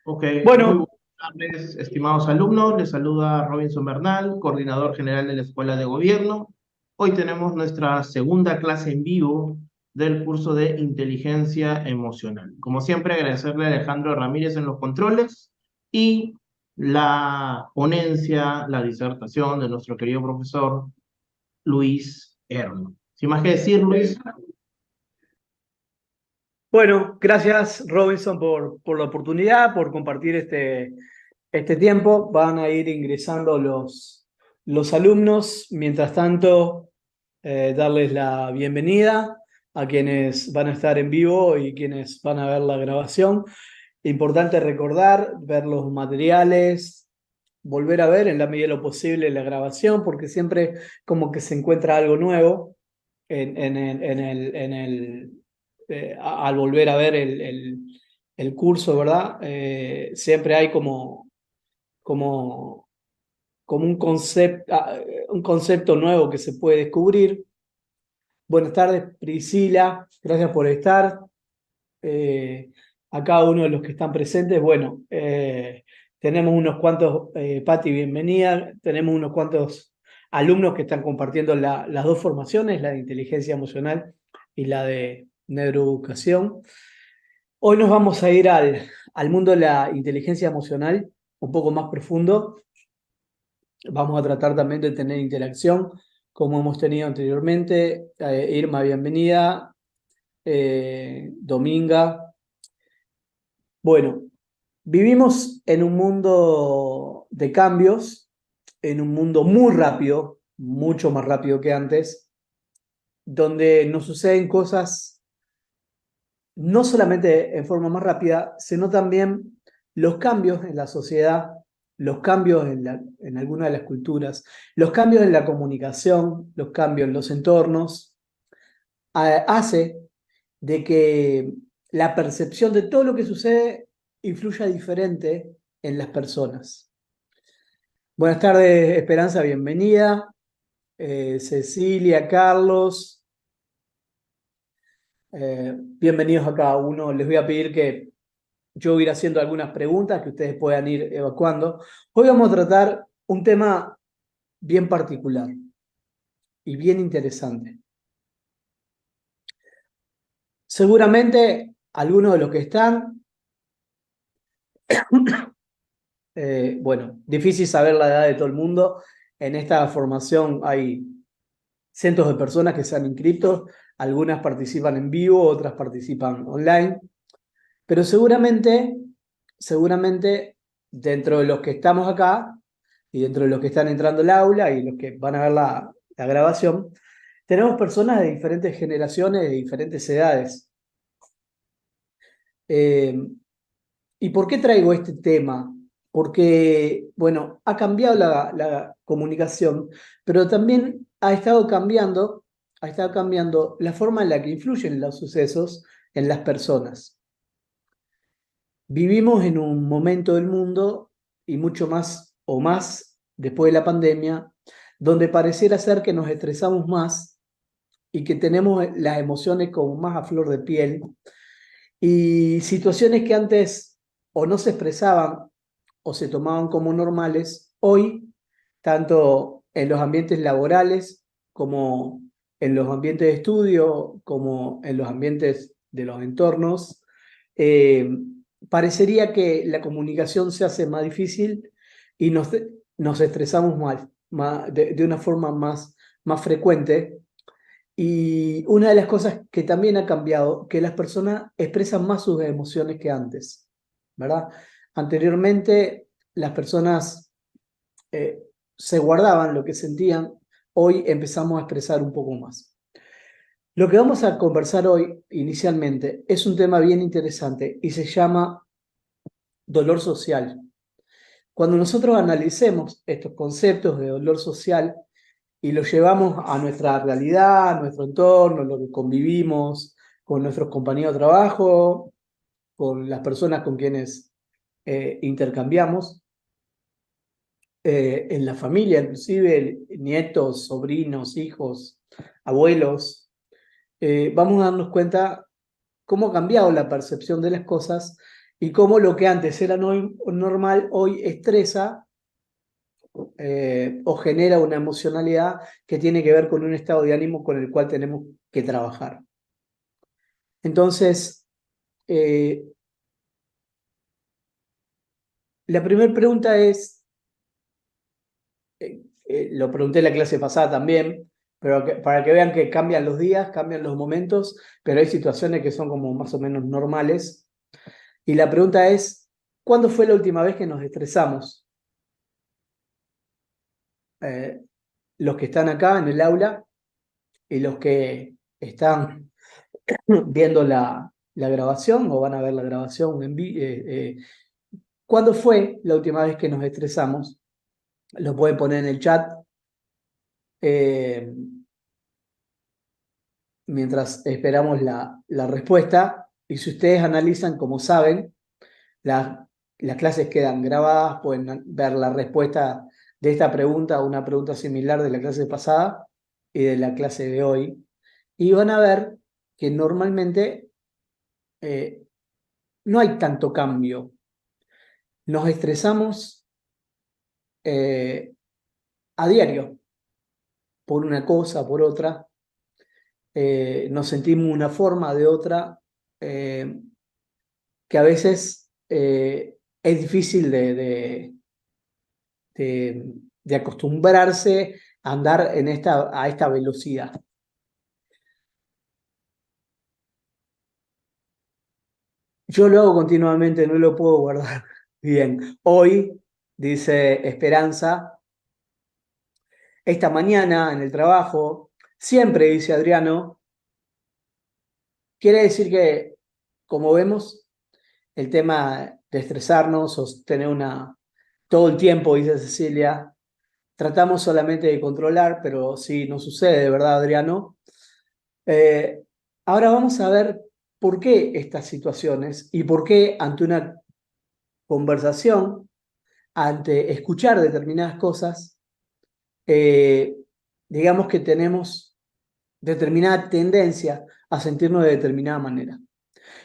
Ok, muy Bueno, buenas tardes, estimados alumnos. Les saluda Robinson Bernal, coordinador general de la Escuela de Gobierno. Hoy tenemos nuestra segunda clase en vivo del curso de Inteligencia Emocional. Como siempre, agradecerle a Alejandro Ramírez en los controles y la ponencia, la disertación de nuestro querido profesor Luis Herno. Sin más que decir, Luis. bueno, gracias Robinson por la oportunidad, por compartir este tiempo. Van a ir ingresando los alumnos. Mientras tanto, darles la bienvenida a quienes van a estar en vivo y quienes van a ver la grabación. Importante recordar, ver los materiales, volver a ver en la medida de lo posible la grabación, porque siempre como que se encuentra algo nuevo al volver a ver el curso, ¿verdad? Siempre hay como, como un concepto nuevo que se puede descubrir. Buenas tardes, Priscila, gracias por estar. eh, a cada uno de los que están presentes. Bueno, tenemos unos cuantos, Pati, bienvenida, tenemos unos cuantos alumnos que están compartiendo las dos formaciones, la de inteligencia emocional y la de neuroeducación. Hoy nos vamos a ir al mundo de la inteligencia emocional, un poco más profundo. Vamos a tratar también de tener interacción, como hemos tenido anteriormente. Irma, bienvenida. Dominga. Bueno, vivimos en un mundo de cambios, en un mundo muy rápido, mucho más rápido que antes, donde nos suceden cosas no solamente en forma más rápida, sino también los cambios en la sociedad, los cambios en algunas de las culturas, los cambios en la comunicación, los cambios en los entornos, hace de que la percepción de todo lo que sucede influya diferente en las personas. Buenas tardes, Esperanza, bienvenida. Cecilia, Carlos, bienvenidos a cada uno. Les voy a pedir que yo voy a ir haciendo algunas preguntas que ustedes puedan ir evacuando. Hoy vamos a tratar un tema bien particular y bien interesante. Seguramente algunos de los que están, bueno, difícil saber la edad de todo el mundo. En esta formación hay cientos de personas que se han inscrito, algunas participan en vivo, otras participan online, pero seguramente dentro de los que estamos acá y dentro de los que están entrando al aula y los que van a ver la grabación, tenemos personas de diferentes generaciones, de diferentes edades. Eh, ¿Y por qué traigo este tema? Porque, bueno, ha cambiado la comunicación, pero también ha estado cambiando la forma en la que influyen los sucesos en las personas. Vivimos en un momento del mundo, y mucho más o más después de la pandemia, donde pareciera ser que nos estresamos más y que tenemos las emociones como más a flor de piel, y situaciones que antes o no se expresaban o se tomaban como normales, hoy, tanto en los ambientes laborales como en los ambientes de estudio, como en los ambientes de los entornos, eh, parecería que la comunicación se hace más difícil y nos estresamos de una forma más frecuente. Y una de las cosas que también ha cambiado, que las personas expresan más sus emociones que antes, ¿verdad? Anteriormente las personas eh, se guardaban lo que sentían, hoy empezamos a expresar un poco más. Lo que vamos a conversar hoy inicialmente es un tema bien interesante y se llama dolor social. Cuando nosotros analicemos estos conceptos de dolor social y los llevamos a nuestra realidad, a nuestro entorno, lo que convivimos con nuestros compañeros de trabajo, con las personas con quienes intercambiamos, en la familia, inclusive nietos, sobrinos, hijos, abuelos, vamos a darnos cuenta cómo ha cambiado la percepción de las cosas y cómo lo que antes era normal hoy estresa o genera una emocionalidad que tiene que ver con un estado de ánimo con el cual tenemos que trabajar. Entonces, la primera pregunta es, lo pregunté en la clase pasada también, pero para que vean que cambian los días, cambian los momentos, pero hay situaciones que son como más o menos normales. Y la pregunta es, ¿cuándo fue la última vez que nos estresamos? Los que están acá en el aula y los que están viendo la grabación o van a ver la grabación ¿cuándo fue la última vez que nos estresamos? Lo pueden poner en el chat mientras esperamos la respuesta. Y si ustedes analizan, como saben, las clases quedan grabadas, pueden ver la respuesta de esta pregunta, una pregunta similar de la clase pasada y de la clase de hoy. Y van a ver que normalmente no hay tanto cambio. Nos estresamos a diario por una cosa, por otra. Nos sentimos de una forma, de otra, que a veces es difícil de acostumbrarse a andar a esta velocidad. Yo lo hago continuamente, no lo puedo guardar. Bien, hoy, dice Esperanza, esta mañana en el trabajo, siempre, dice Adriano, quiere decir que, como vemos, el tema de estresarnos o tener todo el tiempo, dice Cecilia, tratamos solamente de controlar, pero sí nos sucede, ¿verdad, Adriano? Eh, Ahora vamos a ver por qué estas situaciones y por qué ante una conversación, ante escuchar determinadas cosas, digamos que tenemos determinada tendencia a sentirnos de determinada manera.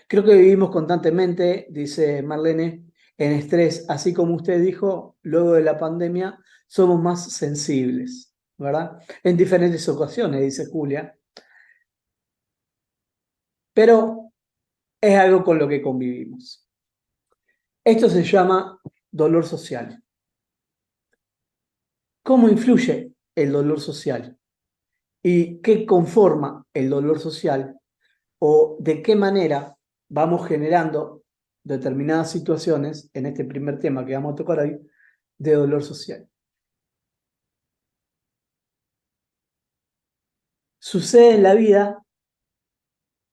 Creo que vivimos constantemente, dice Marlene, en estrés, así como usted dijo, luego de la pandemia somos más sensibles, ¿verdad? En diferentes ocasiones, dice Julia, pero es algo con lo que convivimos. Esto se llama dolor social. ¿Cómo influye el dolor social? ¿Y qué conforma el dolor social? ¿O de qué manera vamos generando determinadas situaciones, en este primer tema que vamos a tocar hoy, de dolor social? Sucede en la vida,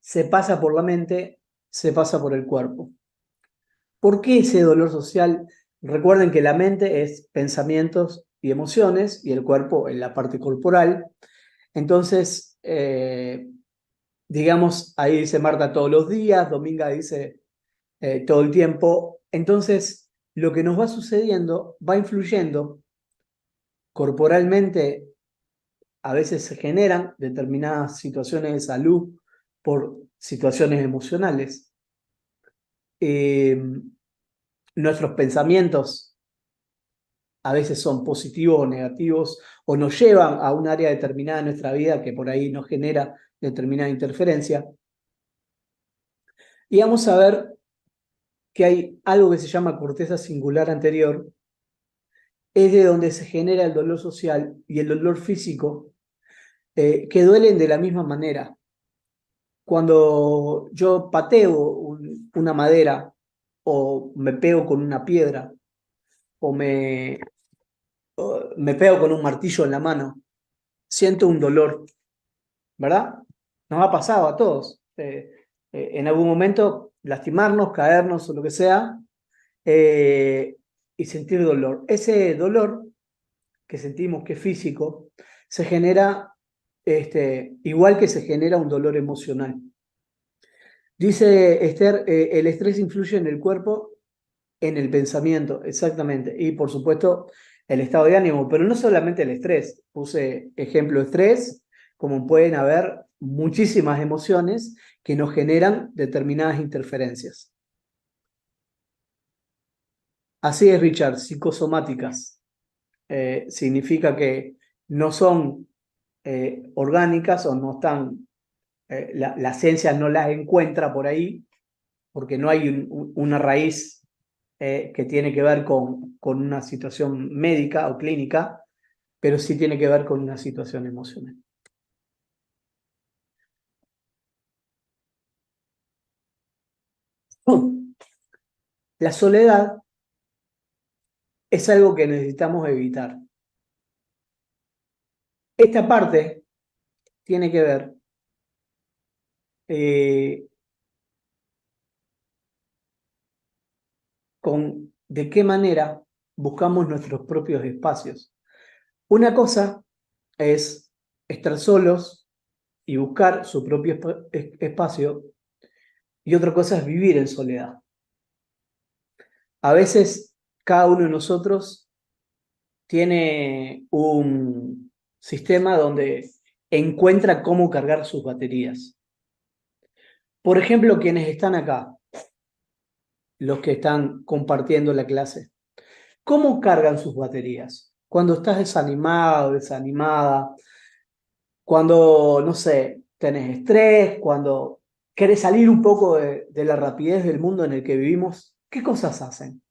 se pasa por la mente, se pasa por el cuerpo. ¿Por qué ese dolor social? Recuerden que la mente es pensamientos y emociones y el cuerpo es la parte corporal. Entonces, digamos, ahí dice Marta todos los días, Dominga dice todo el tiempo. Entonces, lo que nos va sucediendo va influyendo corporalmente. A veces se generan determinadas situaciones de salud por situaciones emocionales. Nuestros pensamientos a veces son positivos o negativos o nos llevan a un área determinada de nuestra vida que por ahí nos genera determinada interferencia. Y vamos a ver que hay algo que se llama corteza singular anterior, es de donde se genera el dolor social y el dolor físico, que duelen de la misma manera. Cuando yo pateo una madera o me pego con una piedra o me pego con un martillo en la mano, siento un dolor, ¿verdad? Nos ha pasado a todos. En algún momento lastimarnos, caernos o lo que sea, y sentir dolor. Ese dolor que sentimos que es físico, se genera igual que se genera un dolor emocional. Dice Esther, el estrés influye en el cuerpo, en el pensamiento, exactamente. Y por supuesto, el estado de ánimo, pero no solamente el estrés. Puse ejemplo estrés, como pueden haber muchísimas emociones que nos generan determinadas interferencias. Así es, Richard, psicosomáticas. Significa que no son orgánicas o no están, la ciencia no las encuentra por ahí, porque no hay una raíz que tiene que ver con una situación médica o clínica, pero sí tiene que ver con una situación emocional. La soledad es algo que necesitamos evitar. Esta parte tiene que ver eh, con de qué manera buscamos nuestros propios espacios. Una cosa es estar solos y buscar su propio espacio, y otra cosa es vivir en soledad. A veces cada uno de nosotros tiene un sistema donde encuentra cómo cargar sus baterías. Por ejemplo, quienes están acá, los que están compartiendo la clase, ¿cómo cargan sus baterías? Cuando estás desanimado, desanimada, cuando, no sé, tenés estrés, cuando querés salir un poco de la rapidez del mundo en el que vivimos, ¿qué cosas hacen?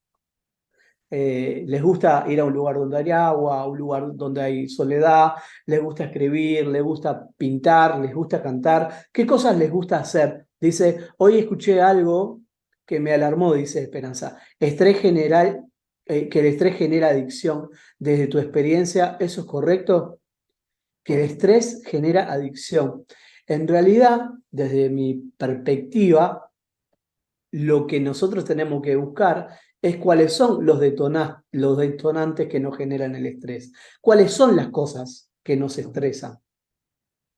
Les gusta ir a un lugar donde hay agua, a un lugar donde hay soledad, les gusta escribir, les gusta pintar, les gusta cantar. ¿Qué cosas les gusta hacer? Dice, hoy escuché algo que me alarmó, dice Esperanza. Estrés general, que el estrés genera adicción. Desde tu experiencia, ¿eso es correcto? Que el estrés genera adicción. En realidad, desde mi perspectiva, lo que nosotros tenemos que buscar es cuáles son los detonantes que nos generan el estrés, cuáles son las cosas que nos estresan,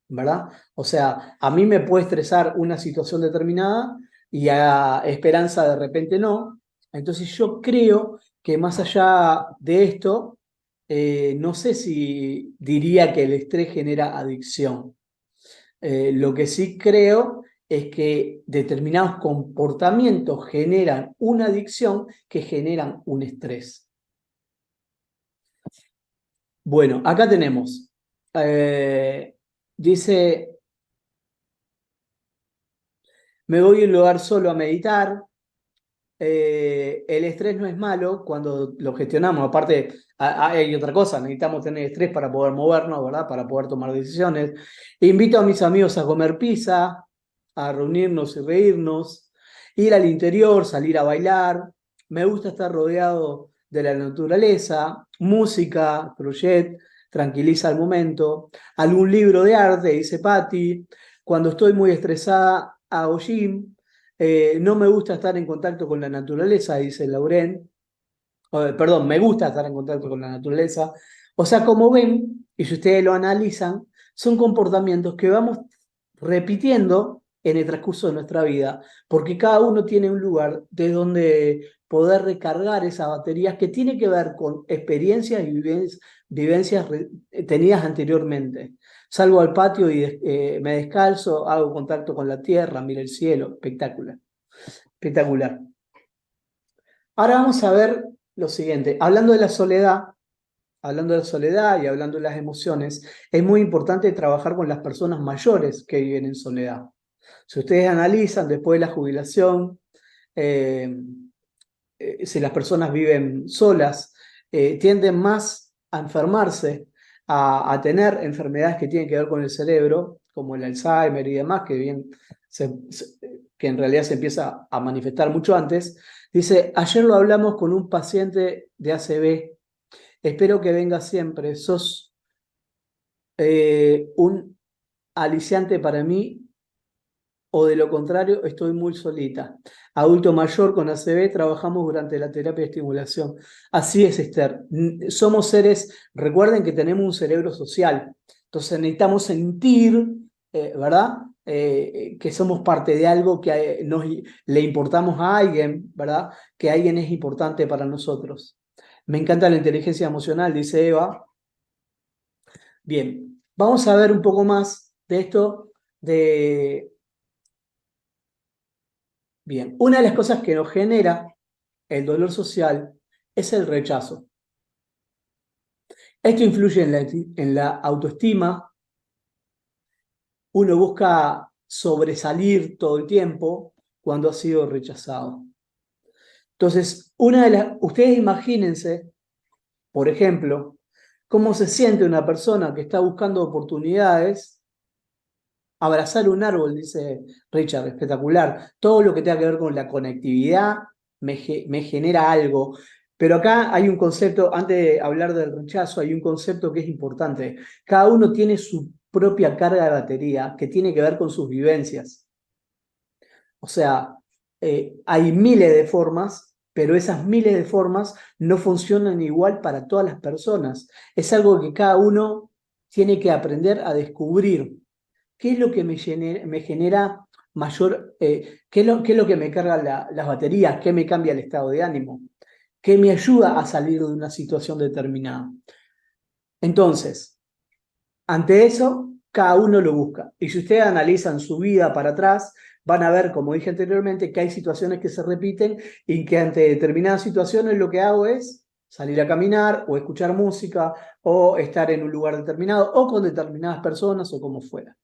¿verdad? O sea, a mí me puede estresar una situación determinada y a Esperanza de repente no. Entonces yo creo que más allá de esto, no sé si diría que el estrés genera adicción. Lo que sí creo es que determinados comportamientos generan una adicción que generan un estrés. Bueno, acá tenemos, dice, me voy a un lugar solo a meditar. El estrés no es malo cuando lo gestionamos. Aparte, hay otra cosa, necesitamos tener estrés para poder movernos, ¿verdad? Para poder tomar decisiones. Invito a mis amigos a comer pizza, a reunirnos y reírnos, ir al interior, salir a bailar. Me gusta estar rodeado de la naturaleza, música, crochet, tranquiliza el momento. Algún libro de arte, dice Patti. Cuando estoy muy estresada, hago gym. No me gusta estar en contacto con la naturaleza, dice Lauren. Perdón, me gusta estar en contacto con la naturaleza. O sea, como ven, y si ustedes lo analizan, son comportamientos que vamos repitiendo en el transcurso de nuestra vida, porque cada uno tiene un lugar de donde poder recargar esas baterías que tiene que ver con experiencias y vivencias tenidas anteriormente. Salgo al patio y me descalzo, hago contacto con la tierra, miro el cielo, espectacular, espectacular. Ahora vamos a ver lo siguiente, hablando de la soledad y hablando de las emociones, es muy importante trabajar con las personas mayores que viven en soledad. Si ustedes analizan después de la jubilación, eh, si las personas viven solas, tienden más a enfermarse, a tener enfermedades que tienen que ver con el cerebro, como el Alzheimer y demás, que en realidad se empieza a manifestar mucho antes. Dice, ayer lo hablamos con un paciente de ACV, espero que venga siempre, sos un aliciante para mí o de lo contrario estoy muy solita. Adulto mayor con ACV trabajamos durante la terapia de estimulación. Así es, Esther. Somos seres, recuerden que tenemos un cerebro social, entonces necesitamos sentir, ¿verdad? Que somos parte de algo, que le importamos a alguien, ¿verdad? Que alguien es importante para nosotros. Me encanta la inteligencia emocional, dice Eva. Bien, vamos a ver un poco más de esto de... Bien, una de las cosas que nos genera el dolor social es el rechazo. Esto influye en la autoestima. Uno busca sobresalir todo el tiempo cuando ha sido rechazado. Entonces, ustedes imagínense, por ejemplo, cómo se siente una persona que está buscando oportunidades. Abrazar un árbol, dice Richard, espectacular. Todo lo que tenga que ver con la conectividad me genera algo. Pero acá hay un concepto, antes de hablar del rechazo, hay un concepto que es importante. Cada uno tiene su propia carga de batería que tiene que ver con sus vivencias. O sea, hay miles de formas, pero esas miles de formas no funcionan igual para todas las personas. Es algo que cada uno tiene que aprender a descubrir. ¿Qué es lo que me genera mayor, qué es lo que me carga las baterías? ¿Qué me cambia el estado de ánimo? ¿Qué me ayuda a salir de una situación determinada? Entonces, ante eso, cada uno lo busca. Y si ustedes analizan su vida para atrás, van a ver, como dije anteriormente, que hay situaciones que se repiten y que ante determinadas situaciones lo que hago es salir a caminar o escuchar música o estar en un lugar determinado o con determinadas personas o como fuera.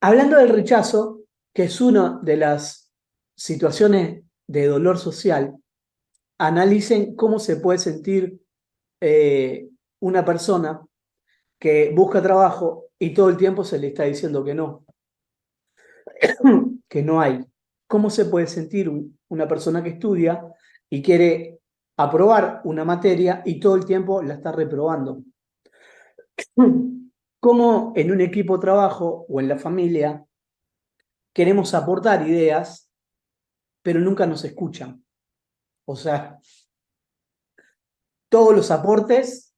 Hablando del rechazo, que es una de las situaciones de dolor social, analicen cómo se puede sentir una persona que busca trabajo y todo el tiempo se le está diciendo que no hay. ¿Cómo se puede sentir una persona que estudia y quiere aprobar una materia y todo el tiempo la está reprobando? ¿Cómo en un equipo de trabajo o en la familia queremos aportar ideas, pero nunca nos escuchan? O sea, todos los aportes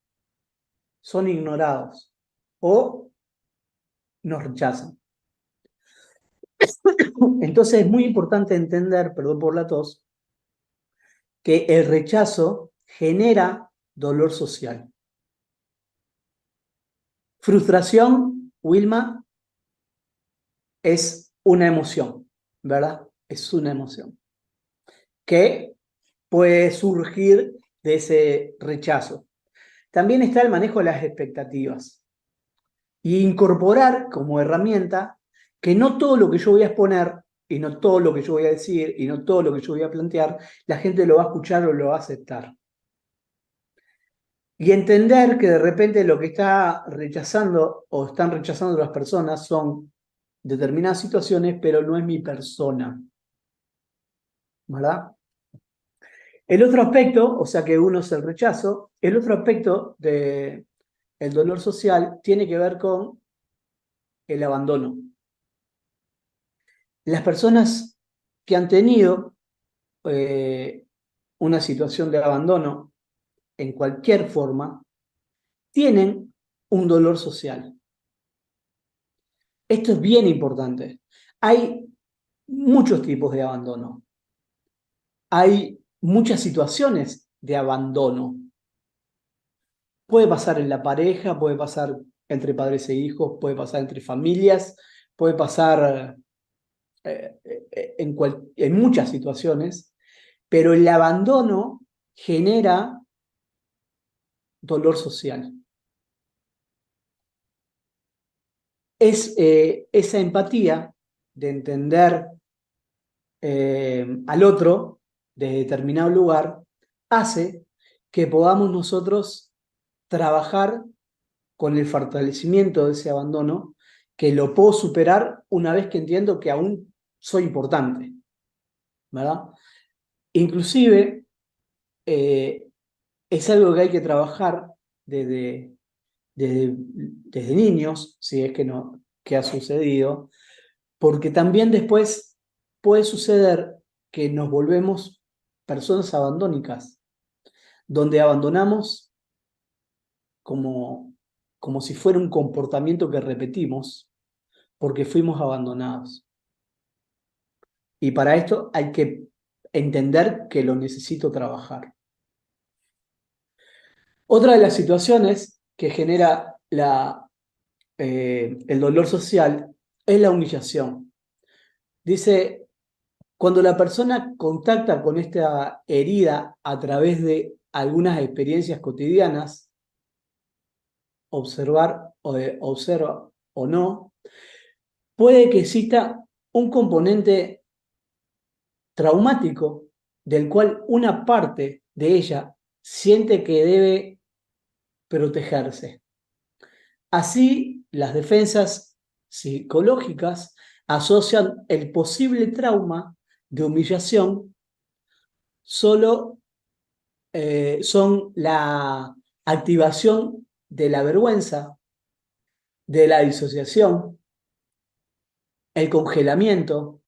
son ignorados o nos rechazan. Entonces es muy importante entender, perdón por la tos, que el rechazo genera dolor social. Frustración, Wilma, es una emoción, ¿verdad? Es una emoción que puede surgir de ese rechazo. También está el manejo de las expectativas y incorporar como herramienta que no todo lo que yo voy a exponer y no todo lo que yo voy a decir y no todo lo que yo voy a plantear, la gente lo va a escuchar o lo va a aceptar. Y entender que de repente lo que está rechazando o están rechazando las personas son determinadas situaciones, pero no es mi persona. ¿Verdad? El otro aspecto, o sea que uno es el rechazo, el otro aspecto del dolor social tiene que ver con el abandono. Las personas que han tenido una situación de abandono en cualquier forma, tienen un dolor social. Esto es bien importante. Hay muchos tipos de abandono. Hay muchas situaciones de abandono. Puede pasar en la pareja, puede pasar entre padres e hijos, puede pasar entre familias, puede pasar en muchas situaciones, pero el abandono genera dolor social. Es esa empatía de entender al otro de determinado lugar hace que podamos nosotros trabajar con el fortalecimiento de ese abandono, que lo puedo superar una vez que entiendo que aún soy importante, ¿verdad? Inclusive es algo que hay que trabajar desde niños, si es que no, que ha sucedido, porque también después puede suceder que nos volvemos personas abandónicas, donde abandonamos como si fuera un comportamiento que repetimos porque fuimos abandonados. Y para esto hay que entender que lo necesito trabajar. Otra de las situaciones que genera el dolor social es la humillación. Dice Cuando la persona contacta con esta herida a través de algunas experiencias cotidianas, observa o no, puede que exista un componente traumático del cual una parte de ella siente que debe protegerse. Así, las defensas psicológicas asocian el posible trauma de humillación solo son la activación de la vergüenza, de la disociación, el congelamiento.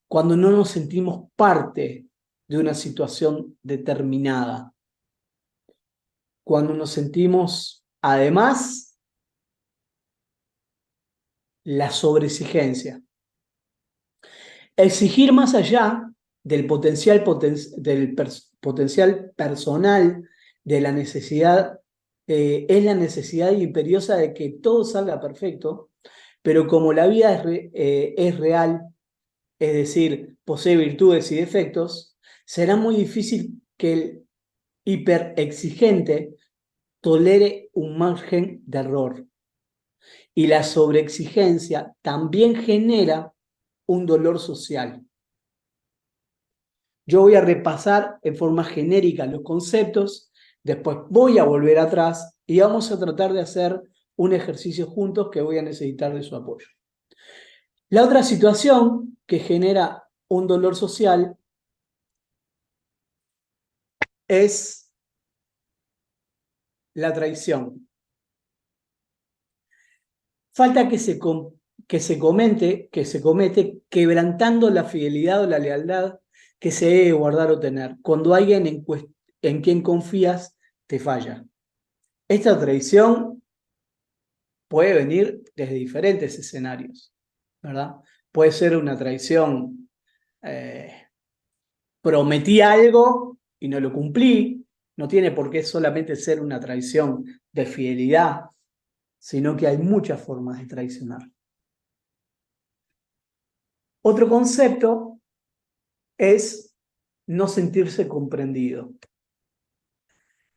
Cuando no nos sentimos parte de una situación determinada. Cuando nos sentimos, además, la sobreexigencia. Exigir más allá del potencial personal, de la necesidad, es la necesidad imperiosa de que todo salga perfecto, pero como la vida es real, es decir, posee virtudes y defectos, será muy difícil que el hiperexigente tolere un margen de error. Y la sobreexigencia también genera un dolor social. Yo voy a repasar en forma genérica los conceptos, después voy a volver atrás y vamos a tratar de hacer un ejercicio juntos que voy a necesitar de su apoyo. La otra situación que genera un dolor social es la traición. Falta que se comete quebrantando la fidelidad o la lealtad que se debe guardar o tener, cuando alguien en quien confías te falla. Esta traición puede venir desde diferentes escenarios, ¿verdad? Puede ser una traición, prometí algo y no lo cumplí, no tiene por qué solamente ser una traición de fidelidad, sino que hay muchas formas de traicionar. Otro concepto es no sentirse comprendido.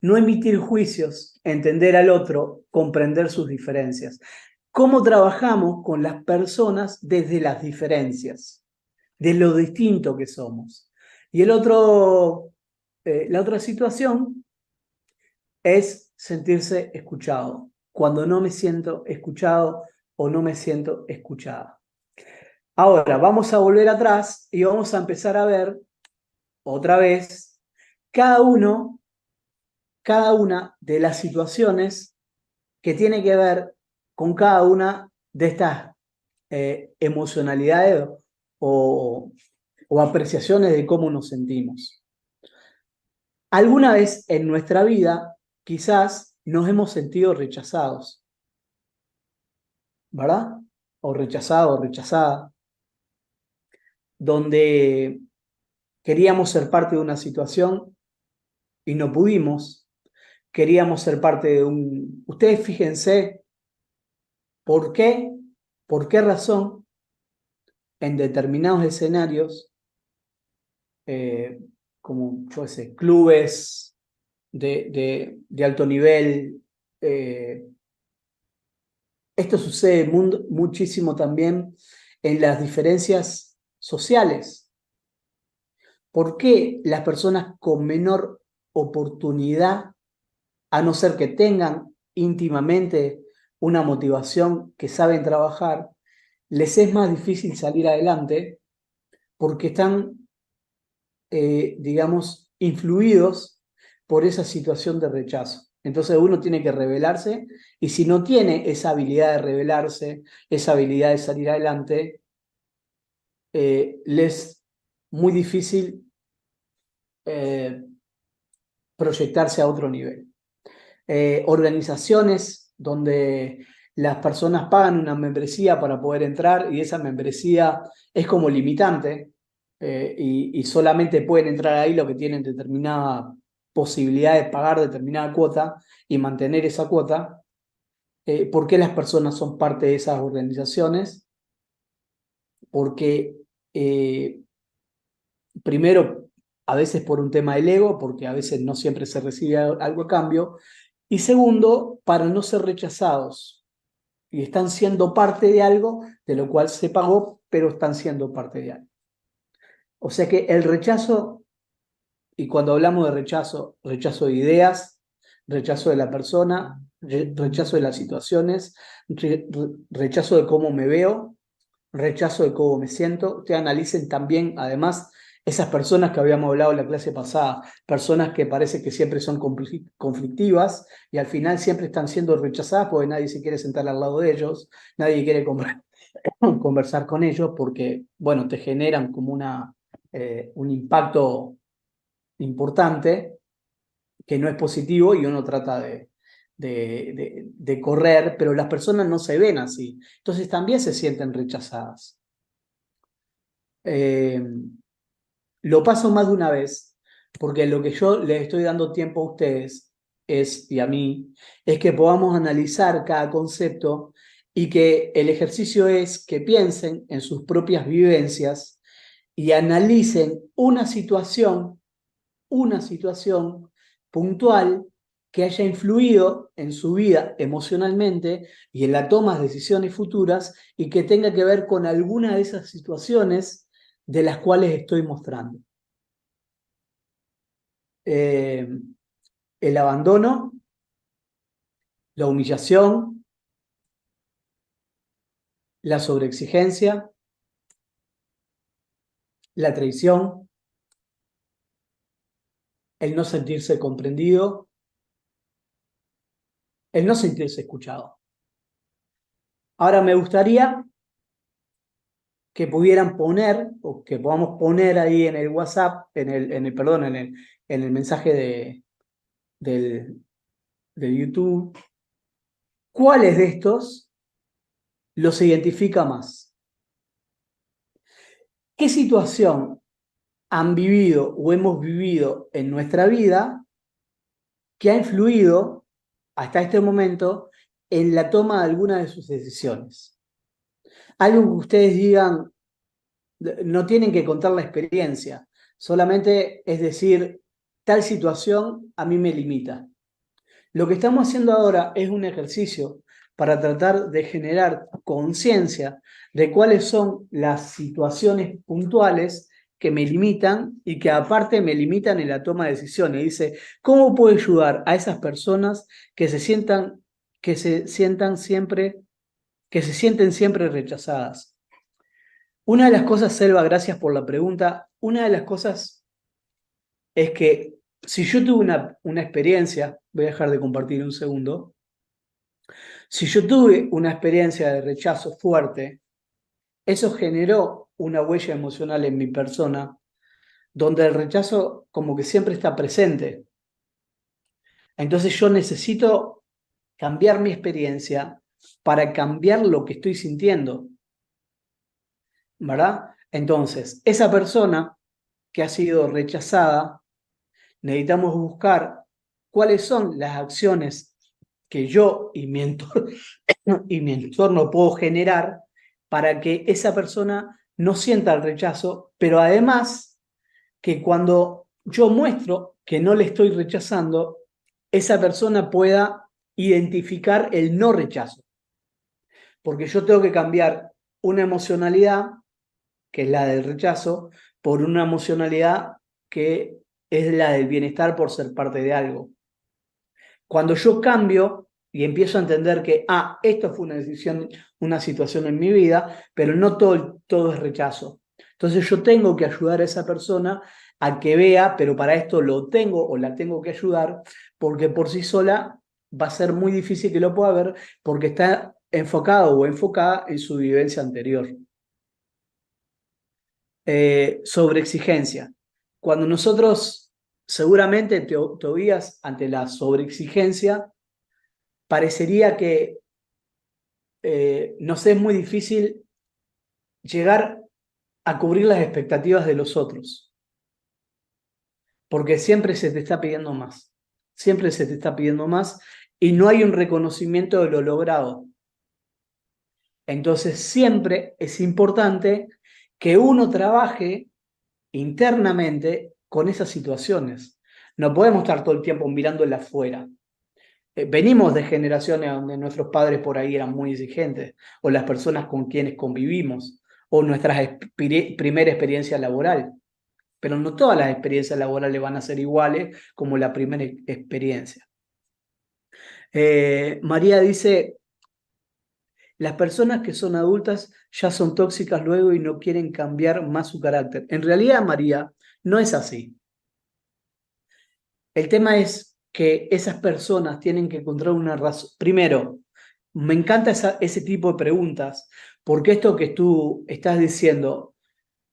No emitir juicios, entender al otro, comprender sus diferencias. ¿Cómo trabajamos con las personas desde las diferencias, de lo distinto que somos? Y la otra situación es sentirse escuchado, cuando no me siento escuchado o no me siento escuchada. Ahora, vamos a volver atrás y vamos a empezar a ver otra vez cada una de las situaciones que tiene que ver con cada una de estas emocionalidades o apreciaciones de cómo nos sentimos. Alguna vez en nuestra vida quizás nos hemos sentido rechazados, ¿verdad? O rechazado o rechazada, donde queríamos ser parte de una situación y no pudimos, queríamos ser parte de un... Ustedes fíjense por qué razón en determinados escenarios, como yo sé, clubes de alto nivel, esto sucede muchísimo también en las diferencias sociales. ¿Por qué las personas con menor oportunidad, a no ser que tengan íntimamente una motivación que saben trabajar, les es más difícil salir adelante porque están, digamos, influidos por esa situación de rechazo? Entonces uno tiene que rebelarse y si no tiene esa habilidad de rebelarse, esa habilidad de salir adelante, les es muy difícil proyectarse a otro nivel. Organizaciones donde las personas pagan una membresía para poder entrar y esa membresía es como limitante y solamente pueden entrar ahí los que tienen determinada posibilidad de pagar determinada cuota y mantener esa cuota. ¿Por qué las personas son parte de esas organizaciones? Porque primero, a veces por un tema del ego, porque a veces no siempre se recibe algo a cambio, y segundo, para no ser rechazados. Y están siendo parte de algo de lo cual se pagó, pero están siendo parte de algo. O sea que el rechazo, y cuando hablamos de rechazo, rechazo de ideas, rechazo de la persona, rechazo de las situaciones, rechazo de cómo me veo, rechazo de cómo me siento. Ustedes analicen también, además, esas personas que habíamos hablado en la clase pasada, personas que parece que siempre son conflictivas y al final siempre están siendo rechazadas porque nadie se quiere sentar al lado de ellos, nadie quiere conversar con ellos porque, bueno, te generan como un impacto importante que no es positivo y uno trata de correr, pero las personas no se ven así, entonces también se sienten rechazadas. Lo paso más de una vez, porque lo que yo les estoy dando tiempo a ustedes y a mí, es que podamos analizar cada concepto y que el ejercicio es que piensen en sus propias vivencias y analicen una situación puntual que haya influido en su vida emocionalmente y en la toma de decisiones futuras y que tenga que ver con alguna de esas situaciones de las cuales estoy mostrando. El abandono, la humillación, la sobreexigencia, la traición, el no sentirse comprendido, el no sentirse escuchado. Ahora me gustaría que pudieran poner, o que podamos poner ahí en el WhatsApp, perdón, en el mensaje de YouTube, ¿cuáles de estos los identifica más? ¿Qué situación han vivido o hemos vivido en nuestra vida que ha influido hasta este momento en la toma de alguna de sus decisiones? Algo que ustedes digan, no tienen que contar la experiencia, solamente es decir, tal situación a mí me limita. Lo que estamos haciendo ahora es un ejercicio para tratar de generar conciencia de cuáles son las situaciones puntuales que me limitan y que aparte me limitan en la toma de decisiones. Dice, ¿cómo puedo ayudar a esas personas que se sientan siempre, que se sienten siempre rechazadas? Una de las cosas, Selva, gracias por la pregunta, una de las cosas es que si yo tuve una experiencia, voy a dejar de compartir un segundo, si yo tuve una experiencia de rechazo fuerte, eso generó una huella emocional en mi persona, donde el rechazo como que siempre está presente. Entonces yo necesito cambiar mi experiencia para cambiar lo que estoy sintiendo, ¿verdad? Entonces, esa persona que ha sido rechazada, necesitamos buscar cuáles son las acciones que yo y mi entorno puedo generar para que esa persona no sienta el rechazo, pero además que cuando yo muestro que no le estoy rechazando, esa persona pueda identificar el no rechazo. Porque yo tengo que cambiar una emocionalidad, que es la del rechazo, por una emocionalidad que es la del bienestar por ser parte de algo. Cuando yo cambio y empiezo a entender que, esto fue una decisión, una situación en mi vida, pero no todo es rechazo. Entonces yo tengo que ayudar a esa persona a que vea, pero para esto lo tengo o la tengo que ayudar, porque por sí sola va a ser muy difícil que lo pueda ver, porque está enfocado o enfocada en su vivencia anterior. Sobreexigencia. Cuando nosotros, seguramente, Tobías, ante la sobreexigencia, parecería que nos es muy difícil llegar a cubrir las expectativas de los otros, porque siempre se te está pidiendo más, siempre se te está pidiendo más y no hay un reconocimiento de lo logrado. Entonces siempre es importante que uno trabaje internamente con esas situaciones. No podemos estar todo el tiempo mirando el afuera. Venimos de generaciones donde nuestros padres por ahí eran muy exigentes, o las personas con quienes convivimos, o nuestra primera experiencia laboral. Pero no todas las experiencias laborales van a ser iguales como la primera experiencia. María dice, las personas que son adultas ya son tóxicas luego y no quieren cambiar más su carácter. En realidad, María, no es así. El tema es que esas personas tienen que encontrar una razón. Primero, me encanta ese tipo de preguntas, porque esto que tú estás diciendo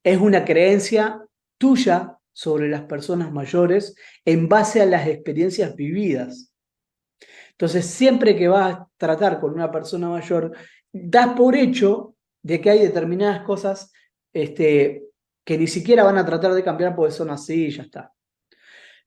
es una creencia tuya sobre las personas mayores en base a las experiencias vividas. Entonces, siempre que vas a tratar con una persona mayor, das por hecho de que hay determinadas cosas que ni siquiera van a tratar de cambiar porque son así y ya está.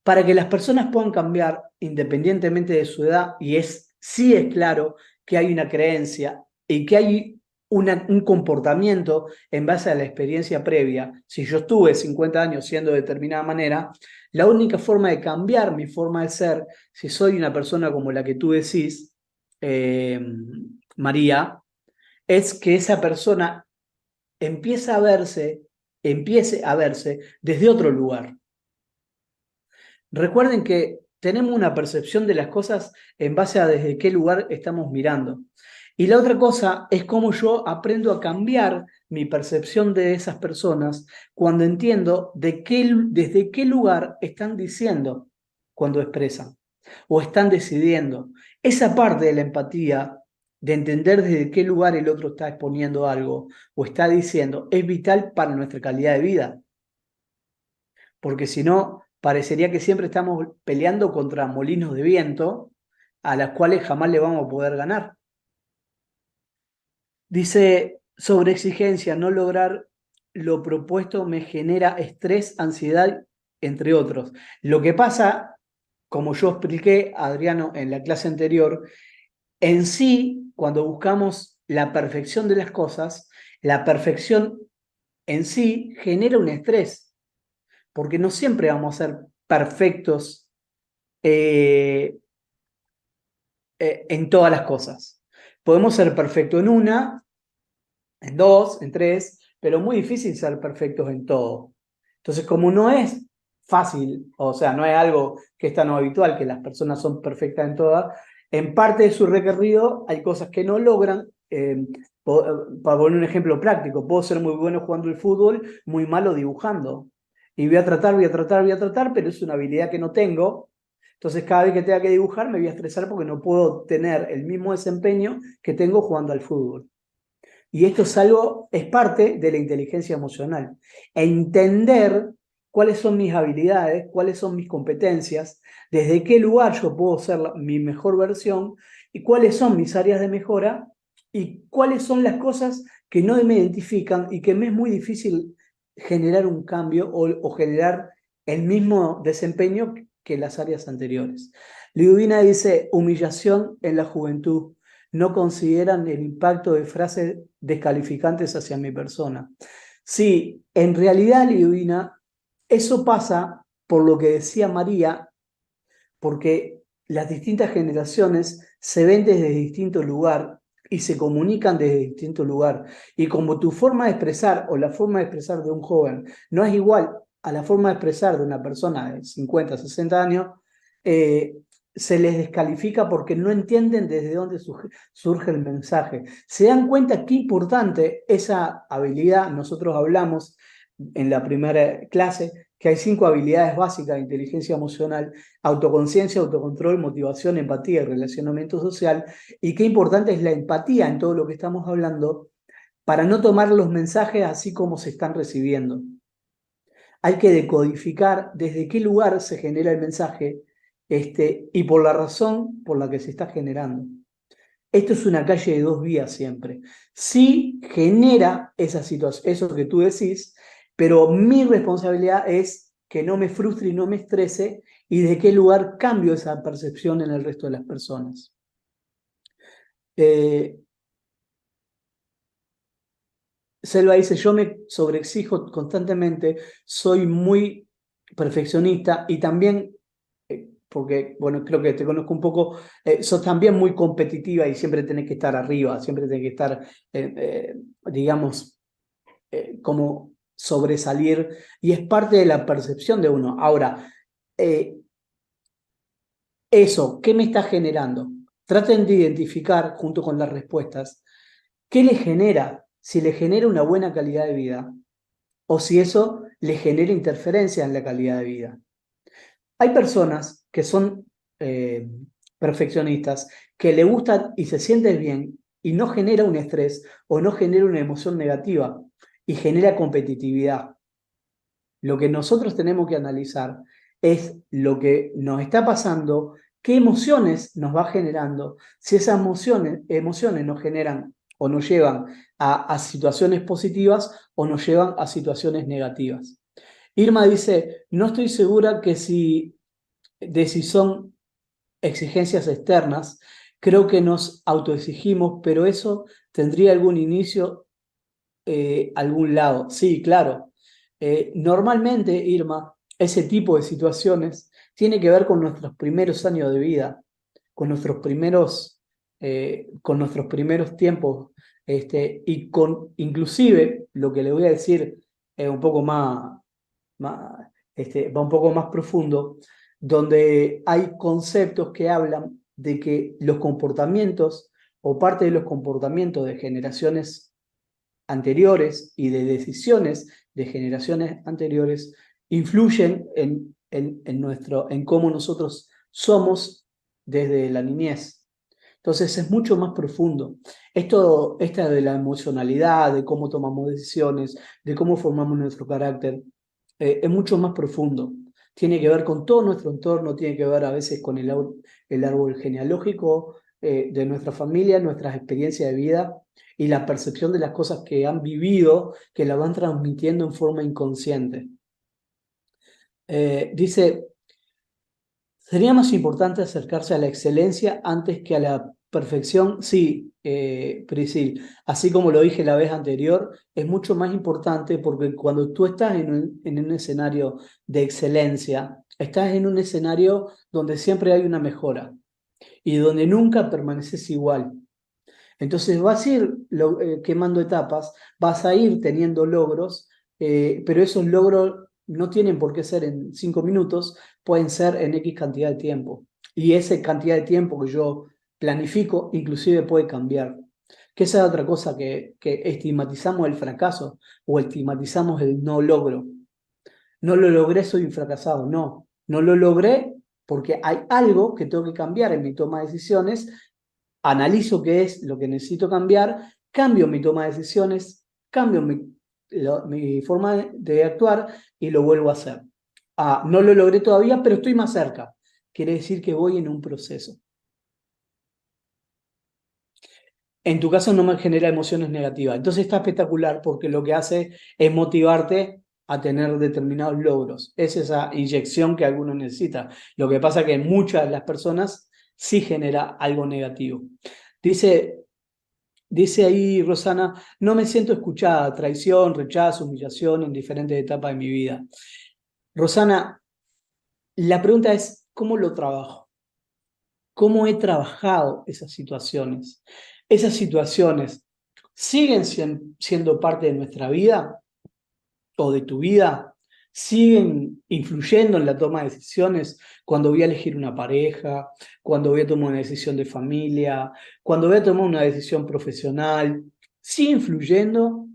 Para que las personas puedan cambiar independientemente de su edad, y sí es claro que hay una creencia y que hay un comportamiento en base a la experiencia previa. Si yo estuve 50 años siendo de determinada manera, la única forma de cambiar mi forma de ser, si soy una persona como la que tú decís, María, es que esa persona empiece a verse desde otro lugar. Recuerden que tenemos una percepción de las cosas en base a desde qué lugar estamos mirando. Y la otra cosa es cómo yo aprendo a cambiar mi percepción de esas personas cuando entiendo desde qué lugar están diciendo cuando expresan o están decidiendo. Esa parte de la empatía, de entender desde qué lugar el otro está exponiendo algo o está diciendo, es vital para nuestra calidad de vida. Porque si no, parecería que siempre estamos peleando contra molinos de viento a las cuales jamás le vamos a poder ganar. Dice, sobre exigencia, no lograr lo propuesto me genera estrés, ansiedad, entre otros. Lo que pasa, como yo expliqué, Adriano, en la clase anterior, en sí, cuando buscamos la perfección de las cosas, la perfección en sí genera un estrés, porque no siempre vamos a ser perfectos en todas las cosas. Podemos ser perfectos en una, en dos, en tres, pero muy difícil ser perfectos en todo. Entonces, como no es fácil, o sea, no es algo que es tan habitual que las personas son perfectas en todas, en parte de su recorrido hay cosas que no logran. Para poner un ejemplo práctico, puedo ser muy bueno jugando el fútbol, muy malo dibujando. Y voy a tratar, pero es una habilidad que no tengo. Entonces, cada vez que tenga que dibujar, me voy a estresar porque no puedo tener el mismo desempeño que tengo jugando al fútbol. Y esto es parte de la inteligencia emocional. Entender cuáles son mis habilidades, cuáles son mis competencias, desde qué lugar yo puedo ser mi mejor versión y cuáles son mis áreas de mejora y cuáles son las cosas que no me identifican y que me es muy difícil generar un cambio o generar el mismo desempeño que las áreas anteriores. Liudina dice, humillación en la juventud. No consideran el impacto de frases descalificantes hacia mi persona. Sí, en realidad, Liudina, eso pasa por lo que decía María, porque las distintas generaciones se ven desde distinto lugar y se comunican desde distinto lugar. Y como tu forma de expresar o la forma de expresar de un joven no es igual a la forma de expresar de una persona de 50, 60 años, se les descalifica porque no entienden desde dónde surge el mensaje. Se dan cuenta qué importante esa habilidad. Nosotros hablamos en la primera clase que hay 5 habilidades básicas de inteligencia emocional: autoconciencia, autocontrol, motivación, empatía y relacionamiento social. Y qué importante es la empatía en todo lo que estamos hablando para no tomar los mensajes así como se están recibiendo. Hay que decodificar desde qué lugar se genera el mensaje y por la razón por la que se está generando. Esto es una calle de 2 vías siempre. Sí genera esa situación, eso que tú decís, pero mi responsabilidad es que no me frustre y no me estrese, y de qué lugar cambio esa percepción en el resto de las personas. Selva dice, yo me sobreexijo constantemente, soy muy perfeccionista y también, porque, bueno, creo que te conozco un poco, sos también muy competitiva y siempre tenés que estar arriba, siempre tenés que estar, digamos, como sobresalir, y es parte de la percepción de uno. Ahora, eso, ¿qué me está generando? Traten de identificar, junto con las respuestas, qué le genera, si le genera una buena calidad de vida o si eso le genera interferencia en la calidad de vida. Hay personas que son eh, perfeccionistas, que le gustan y se sienten bien y no genera un estrés o no genera una emoción negativa y genera competitividad. Lo que nosotros tenemos que analizar es lo que nos está pasando, qué emociones nos va generando, si esas emociones nos generan o nos llevan a situaciones positivas o nos llevan a situaciones negativas. Irma dice, no estoy segura de si son exigencias externas, creo que nos autoexigimos, pero eso tendría algún inicio, algún lado. Sí, claro. Normalmente, Irma, ese tipo de situaciones tiene que ver con nuestros primeros años de vida, con nuestros primeros tiempos, y con inclusive lo que le voy a decir un poco va un poco más profundo, donde hay conceptos que hablan de que los comportamientos o parte de los comportamientos de generaciones anteriores y de decisiones de generaciones anteriores influyen en cómo nosotros somos desde la niñez. Entonces es mucho más profundo. Esta de la emocionalidad, de cómo tomamos decisiones, de cómo formamos nuestro carácter, es mucho más profundo. Tiene que ver con todo nuestro entorno, tiene que ver a veces con el árbol genealógico de nuestra familia, nuestras experiencias de vida y la percepción de las cosas que han vivido, que la van transmitiendo en forma inconsciente. Dice, ¿sería más importante acercarse a la excelencia antes que a la perfección? Sí, Prisil. Así como lo dije la vez anterior, es mucho más importante porque cuando tú estás en un escenario de excelencia, estás en un escenario donde siempre hay una mejora y donde nunca permaneces igual. Entonces vas a ir quemando etapas, vas a ir teniendo logros, pero esos logros no tienen por qué ser en 5 minutos, pueden ser en X cantidad de tiempo. Y esa cantidad de tiempo que yo planifico inclusive puede cambiar. Que esa es otra cosa que estigmatizamos el fracaso o estigmatizamos el no logro. No lo logré, soy un fracasado. No, no lo logré porque hay algo que tengo que cambiar en mi toma de decisiones, analizo qué es lo que necesito cambiar, cambio mi toma de decisiones, cambio mi forma de actuar y lo vuelvo a hacer. No lo logré todavía, pero estoy más cerca. Quiere decir que voy en un proceso. En tu caso no me genera emociones negativas. Entonces está espectacular porque lo que hace es motivarte a tener determinados logros. Es esa inyección que alguno necesita. Lo que pasa es que en muchas de las personas sí genera algo negativo. Dice ahí Rosana, no me siento escuchada, traición, rechazo, humillación en diferentes etapas de mi vida. Rosana, la pregunta es, ¿cómo lo trabajo? ¿Cómo he trabajado esas situaciones? ¿Esas situaciones siguen siendo parte de nuestra vida o de tu vida? ¿Siguen influyendo en la toma de decisiones cuando voy a elegir una pareja, cuando voy a tomar una decisión de familia, cuando voy a tomar una decisión profesional? ¿Sigue influyendo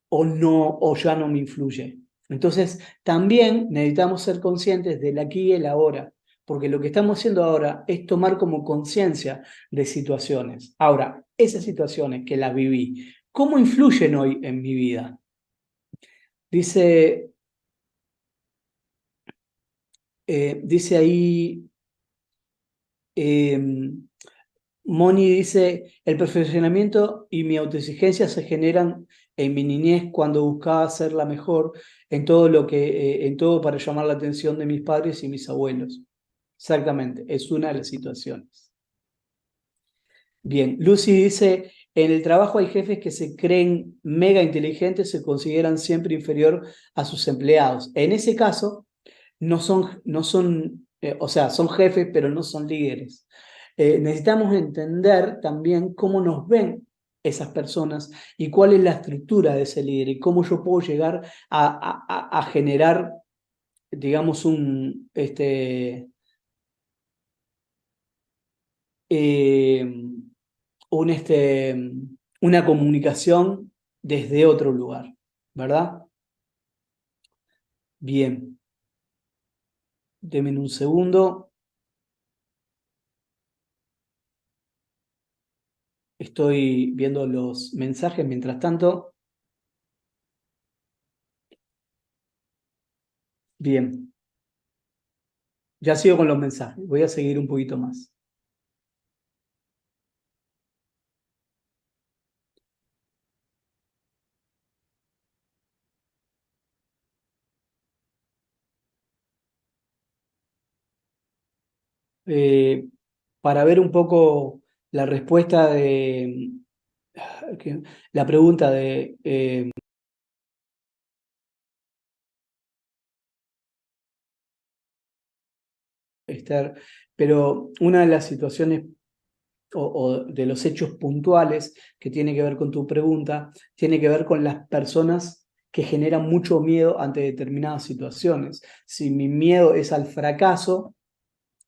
o no, o ya no me influye? Entonces, también necesitamos ser conscientes del aquí y el ahora, porque lo que estamos haciendo ahora es tomar como conciencia de situaciones. Ahora, esas situaciones que las viví, ¿cómo influyen hoy en mi vida? Dice ahí, eh, Moni dice, el perfeccionamiento y mi autoexigencia se generan en mi niñez cuando buscaba ser la mejor en todo lo que, en todo para llamar la atención de mis padres y mis abuelos. Exactamente, es una de las situaciones. Bien, Lucy dice, en el trabajo hay jefes que se creen mega inteligentes, se consideran siempre inferior a sus empleados. En ese caso, o sea, son jefes, pero no son líderes. Necesitamos entender también cómo nos ven esas personas y cuál es la estructura de ese líder y cómo yo puedo llegar a generar, digamos, eh, una comunicación desde otro lugar, ¿verdad? Bien, denme un segundo. Estoy viendo los mensajes mientras tanto. Bien, ya sigo con los mensajes. Voy a seguir un poquito más. Eh, para ver un poco la respuesta de la pregunta de Esther, pero una de las situaciones o de los hechos puntuales que tiene que ver con tu pregunta, tiene que ver con las personas que generan mucho miedo ante determinadas situaciones. Si mi miedo es al fracaso,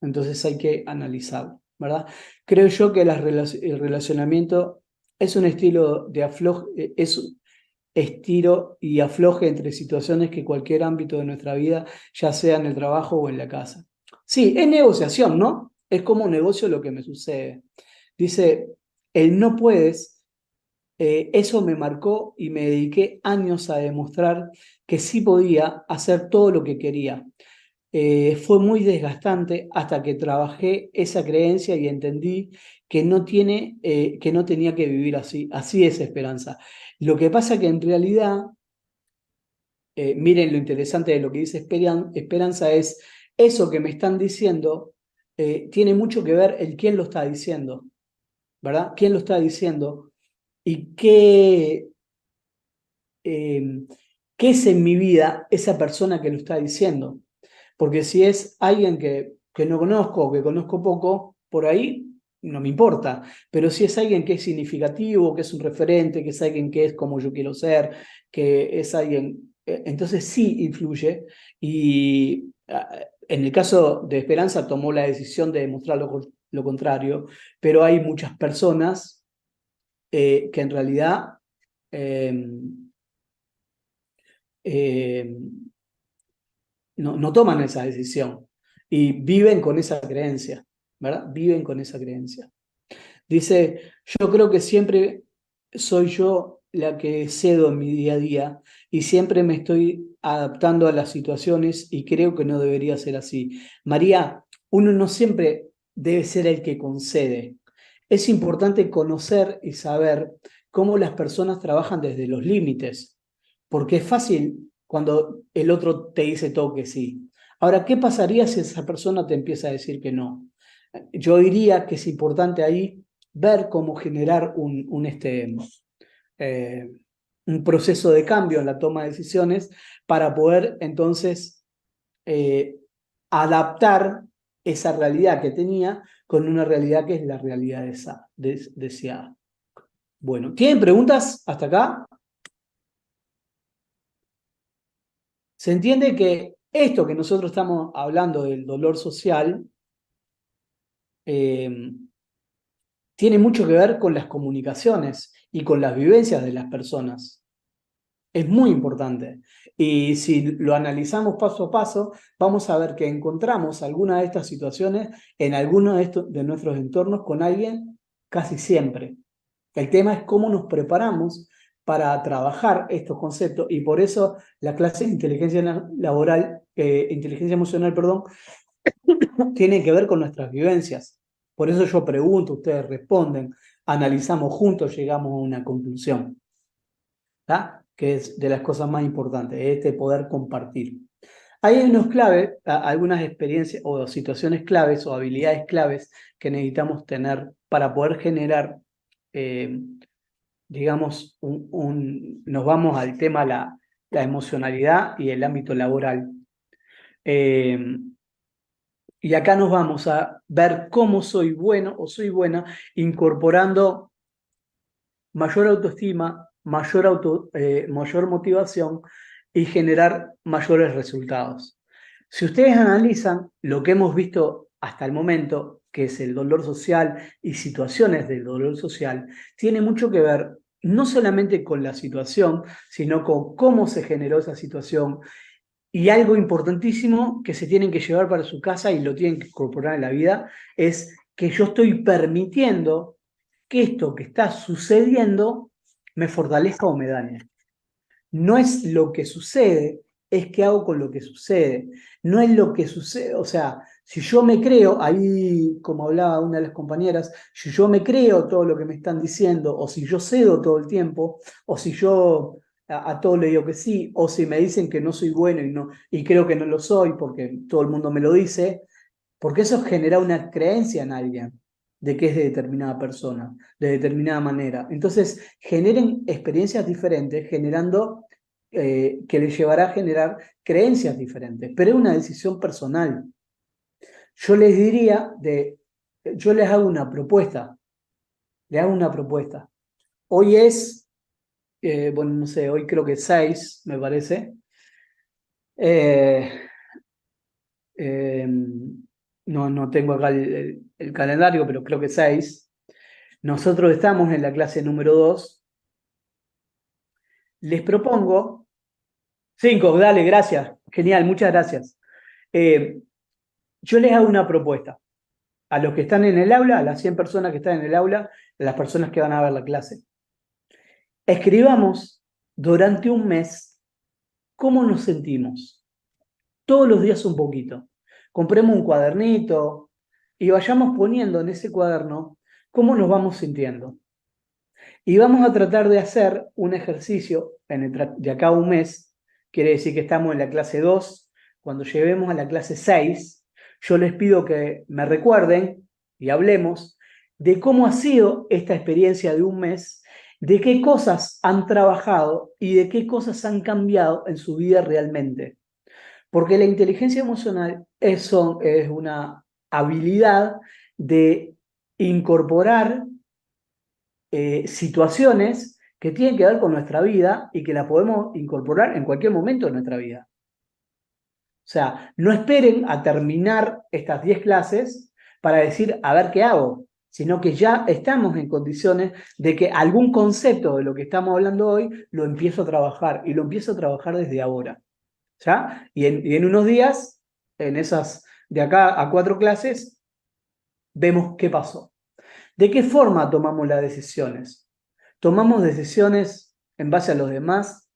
entonces hay que analizarlo, ¿verdad? Creo yo que el relacionamiento es un estilo de es un estiro y afloje entre situaciones que cualquier ámbito de nuestra vida, ya sea en el trabajo o en la casa. Sí, es negociación, ¿no? Es como un negocio lo que me sucede. Dice, el no puedes, eso me marcó y me dediqué años a demostrar que sí podía hacer todo lo que quería. Fue muy desgastante hasta que trabajé esa creencia y entendí que no tenía que vivir así. Así es Esperanza. Lo que pasa que en realidad, miren lo interesante de lo que dice Esperanza es eso que me están diciendo, tiene mucho que ver el quién lo está diciendo, ¿verdad? ¿Quién lo está diciendo? Y qué es en mi vida esa persona que lo está diciendo. Porque si es alguien que no conozco, que conozco poco, por ahí no me importa. Pero si es alguien que es significativo, que es un referente, que es alguien que es como yo quiero ser, que es alguien, entonces sí influye. Y en el caso de Esperanza tomó la decisión de demostrar lo contrario, pero hay muchas personas que en realidad eh, eh, no toman esa decisión y viven con esa creencia, ¿verdad? Viven con esa creencia. Dice, yo creo que siempre soy yo la que cedo en mi día a día y siempre me estoy adaptando a las situaciones y creo que no debería ser así. María, uno no siempre debe ser el que concede. Es importante conocer y saber cómo las personas trabajan desde los límites, porque es fácil cuando el otro te dice todo que sí. Ahora, ¿qué pasaría si esa persona te empieza a decir que no? Yo diría que es importante ahí ver cómo generar eh, un proceso de cambio en la toma de decisiones para poder entonces eh, adaptar esa realidad que tenía con una realidad que es la realidad deseada. Bueno, ¿tienen preguntas hasta acá? Se entiende que esto que nosotros estamos hablando del dolor social eh, tiene mucho que ver con las comunicaciones y con las vivencias de las personas. Es muy importante. Y si lo analizamos paso a paso, vamos a ver que encontramos alguna de estas situaciones en alguno de nuestros entornos con alguien casi siempre. El tema es cómo nos preparamos para trabajar estos conceptos y por eso la clase de inteligencia laboral, inteligencia emocional, perdón, tiene que ver con nuestras vivencias. Por eso yo pregunto, ustedes responden, analizamos juntos, llegamos a una conclusión. ¿tá? Que es de las cosas más importantes, este poder compartir. Hay unos claves, algunas experiencias o situaciones claves o habilidades claves que necesitamos tener para poder generar, digamos, nos vamos al tema la emocionalidad y el ámbito laboral. Y acá nos vamos a ver cómo soy bueno o soy buena incorporando mayor autoestima, mayor motivación y generar mayores resultados. Si ustedes analizan lo que hemos visto hasta el momento, que es el dolor social y situaciones del dolor social, tiene mucho que ver no solamente con la situación, sino con cómo se generó esa situación. Y algo importantísimo que se tienen que llevar para su casa y lo tienen que incorporar en la vida es que yo estoy permitiendo que esto que está sucediendo me fortalezca o me dañe. No es lo que sucede, es qué hago con lo que sucede. No es lo que sucede, o sea, si yo me creo, ahí como hablaba una de las compañeras, si yo me creo todo lo que me están diciendo, o si yo cedo todo el tiempo, o si yo a todo le digo que sí, o si me dicen que no soy bueno y creo que no lo soy porque todo el mundo me lo dice, porque eso genera una creencia en alguien de que es de determinada persona, de determinada manera. Entonces, generen experiencias diferentes, generando que les llevará a generar creencias diferentes, pero es una decisión personal. Yo les diría, yo les hago una propuesta, les hago una propuesta. Hoy es, bueno, no sé, hoy creo que es 6, me parece. Eh, eh, no tengo acá el calendario, pero creo que 6. Nosotros estamos en la clase número 2. Les propongo, 5, dale, gracias. Genial, muchas gracias. Eh, yo les hago una propuesta a los que están en el aula, a las 100 personas que están en el aula, a las personas que van a ver la clase. Escribamos durante un mes cómo nos sentimos. Todos los días un poquito. Compremos un cuadernito y vayamos poniendo en ese cuaderno cómo nos vamos sintiendo. Y vamos a tratar de hacer un ejercicio de acá a un mes, quiere decir que estamos en la clase 2, cuando lleguemos a la clase 6, yo les pido que me recuerden y hablemos de cómo ha sido esta experiencia de un mes, de qué cosas han trabajado y de qué cosas han cambiado en su vida realmente. Porque la inteligencia emocional es una habilidad de incorporar situaciones que tienen que ver con nuestra vida y que la podemos incorporar en cualquier momento de nuestra vida. O sea, no esperen a terminar estas 10 clases para decir, a ver qué hago, sino que ya estamos en condiciones de que algún concepto de lo que estamos hablando hoy lo empiezo a trabajar y lo empiezo a trabajar desde ahora. ¿Ya? Y en unos días, en esas de acá a 4 clases, vemos qué pasó. ¿De qué forma tomamos las decisiones? Tomamos decisiones en base a los demás,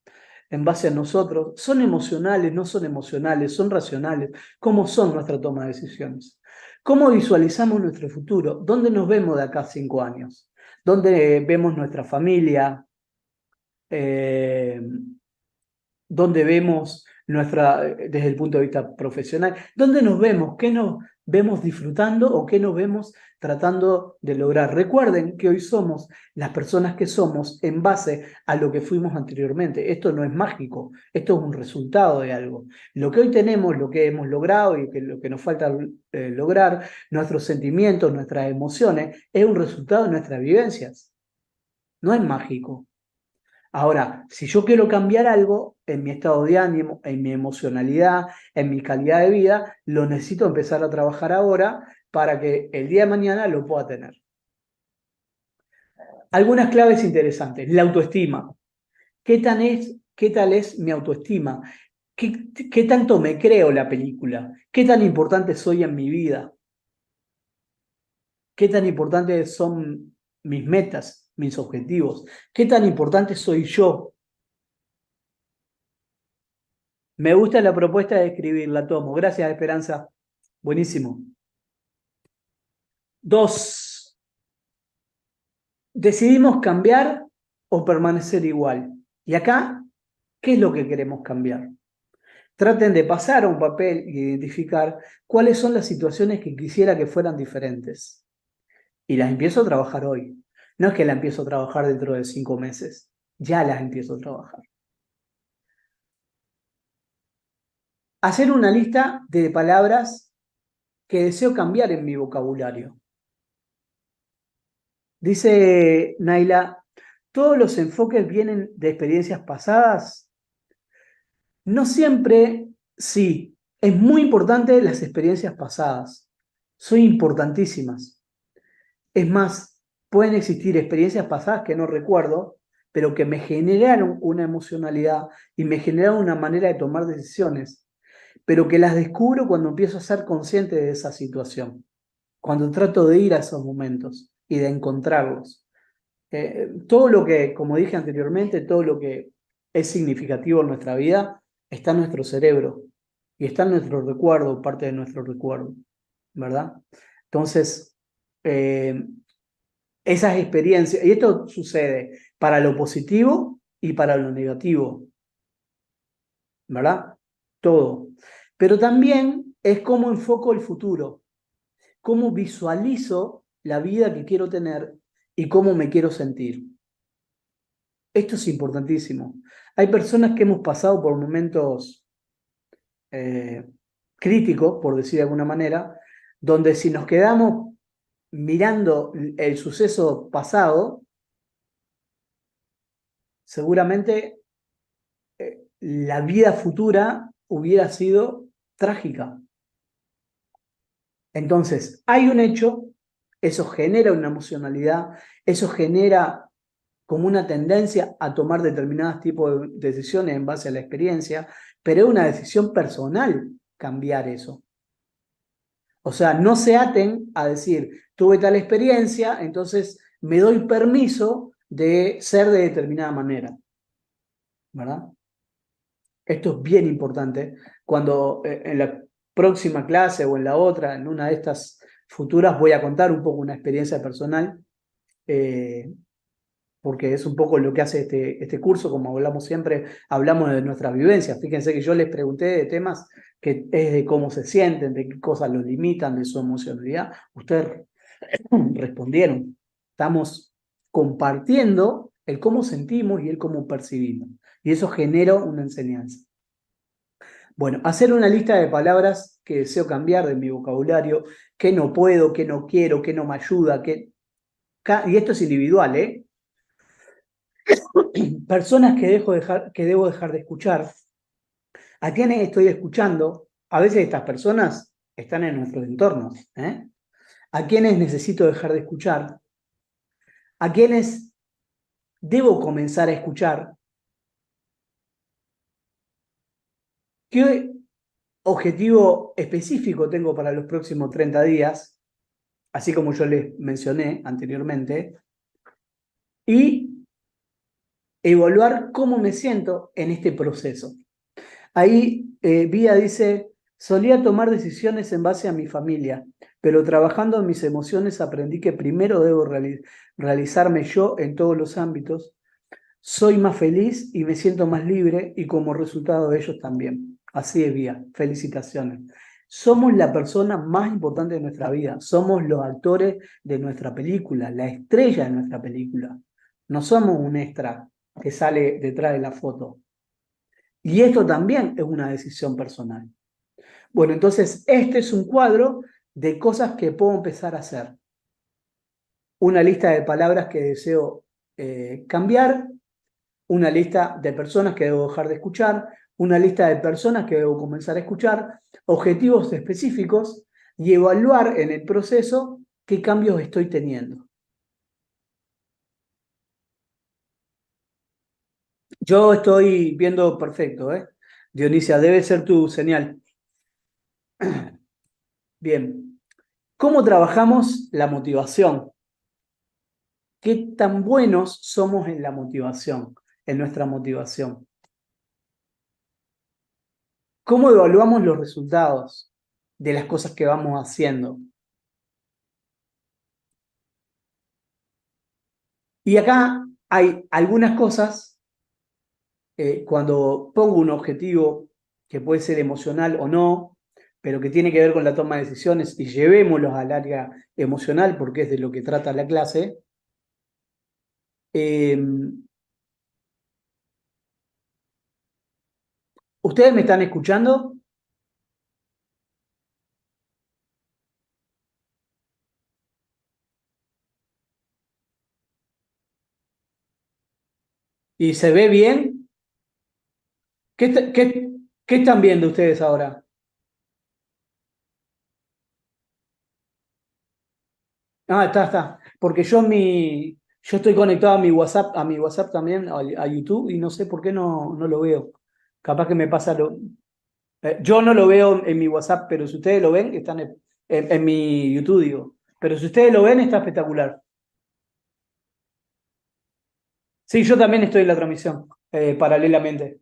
en base a nosotros. ¿Son emocionales? ¿No son emocionales? ¿Son racionales? ¿Cómo son nuestra toma de decisiones? ¿Cómo visualizamos nuestro futuro? ¿Dónde nos vemos de acá a 5 años? ¿Dónde vemos nuestra familia? Eh, ¿Dónde vemos desde el punto de vista profesional? ¿Dónde nos vemos? ¿Qué nos vemos disfrutando o qué nos vemos tratando de lograr? Recuerden que hoy somos las personas que somos en base a lo que fuimos anteriormente. Esto no es mágico, esto es un resultado de algo. Lo que hoy tenemos, lo que hemos logrado y lo que nos falta lograr, nuestros sentimientos, nuestras emociones, es un resultado de nuestras vivencias. No es mágico. Ahora, si yo quiero cambiar algo en mi estado de ánimo, en mi emocionalidad, en mi calidad de vida, lo necesito empezar a trabajar ahora para que el día de mañana lo pueda tener. Algunas claves interesantes. La autoestima. ¿Qué tal es mi autoestima? ¿Qué tanto me creo la película? ¿Qué tan importante soy en mi vida? ¿Qué tan importantes son mis metas, mis objetivos? ¿Qué tan importante soy yo? Me gusta la propuesta de escribir, la tomo. Gracias, Esperanza. Buenísimo. 2. ¿Decidimos cambiar o permanecer igual? Y acá, ¿qué es lo que queremos cambiar? Traten de pasar a un papel e identificar cuáles son las situaciones que quisiera que fueran diferentes. Y las empiezo a trabajar hoy. No es que las empiezo a trabajar dentro de 5 meses. Ya las empiezo a trabajar. Hacer una lista de palabras que deseo cambiar en mi vocabulario. Dice Naila, ¿todos los enfoques vienen de experiencias pasadas? No siempre, sí. Es muy importante las experiencias pasadas. Son importantísimas. Es más, pueden existir experiencias pasadas que no recuerdo, pero que me generaron una emocionalidad y me generaron una manera de tomar decisiones, pero que las descubro cuando empiezo a ser consciente de esa situación, cuando trato de ir a esos momentos y de encontrarlos. Todo lo que, como dije anteriormente, todo lo que es significativo en nuestra vida está en nuestro cerebro y está en nuestro recuerdo, parte de nuestro recuerdo, ¿verdad? Entonces, eh, esas experiencias, y esto sucede para lo positivo y para lo negativo, ¿verdad? Todo. Pero también es cómo enfoco el futuro, cómo visualizo la vida que quiero tener y cómo me quiero sentir. Esto es importantísimo. Hay personas que hemos pasado por momentos eh, críticos, por decir de alguna manera, donde si nos quedamos mirando el suceso pasado, seguramente la vida futura hubiera sido trágica. Entonces, hay un hecho, eso genera una emocionalidad, eso genera como una tendencia a tomar determinados tipos de decisiones en base a la experiencia, pero es una decisión personal cambiar eso. O sea, no se aten a decir, tuve tal experiencia, entonces me doy permiso de ser de determinada manera, ¿verdad? Esto es bien importante. Cuando en la próxima clase o en la otra, en una de estas futuras, voy a contar un poco una experiencia personal, eh, porque es un poco lo que hace este curso, como hablamos siempre, hablamos de nuestras vivencias. Fíjense que yo les pregunté de temas que es de cómo se sienten, de qué cosas los limitan, de su emocionalidad. Ustedes respondieron. Estamos compartiendo el cómo sentimos y el cómo percibimos. Y eso genera una enseñanza. Bueno, hacer una lista de palabras que deseo cambiar de mi vocabulario, que no puedo, que no quiero, que no me ayuda, y esto es individual, ¿eh? Personas que debo dejar de escuchar, a quienes estoy escuchando, a veces estas personas están en nuestros entornos, ¿eh? A quienes necesito dejar de escuchar, a quienes debo comenzar a escuchar, qué objetivo específico tengo para los próximos 30 días, así como yo les mencioné anteriormente, y evaluar cómo me siento en este proceso. Ahí Vía dice, solía tomar decisiones en base a mi familia, pero trabajando en mis emociones aprendí que primero debo realizarme yo en todos los ámbitos. Soy más feliz y me siento más libre y como resultado de ellos también. Así es, Vía. Felicitaciones. Somos la persona más importante de nuestra vida. Somos los actores de nuestra película, la estrella de nuestra película. No somos un extra que sale detrás de la foto. Y esto también es una decisión personal. Bueno, entonces este es un cuadro de cosas que puedo empezar a hacer. Una lista de palabras que deseo cambiar, una lista de personas que debo dejar de escuchar, una lista de personas que debo comenzar a escuchar, objetivos específicos y evaluar en el proceso qué cambios estoy teniendo. Yo estoy viendo perfecto, ¿eh? Dionisia, debe ser tu señal. Bien. ¿Cómo trabajamos la motivación? ¿Qué tan buenos somos en la motivación, en nuestra motivación? ¿Cómo evaluamos los resultados de las cosas que vamos haciendo? Y acá hay algunas cosas cuando pongo un objetivo que puede ser emocional o no, pero que tiene que ver con la toma de decisiones, y llevémoslos al área emocional, porque es de lo que trata la clase, ¿ustedes me están escuchando? ¿Y se ve bien? ¿Qué están viendo ustedes ahora? Ah, está. Porque yo estoy conectado a mi WhatsApp también, a YouTube, y no sé por qué no lo veo. Capaz que me pasa yo no lo veo en mi WhatsApp, pero si ustedes lo ven, están en mi YouTube, digo. Pero si ustedes lo ven, está espectacular. Sí, yo también estoy en la transmisión, paralelamente.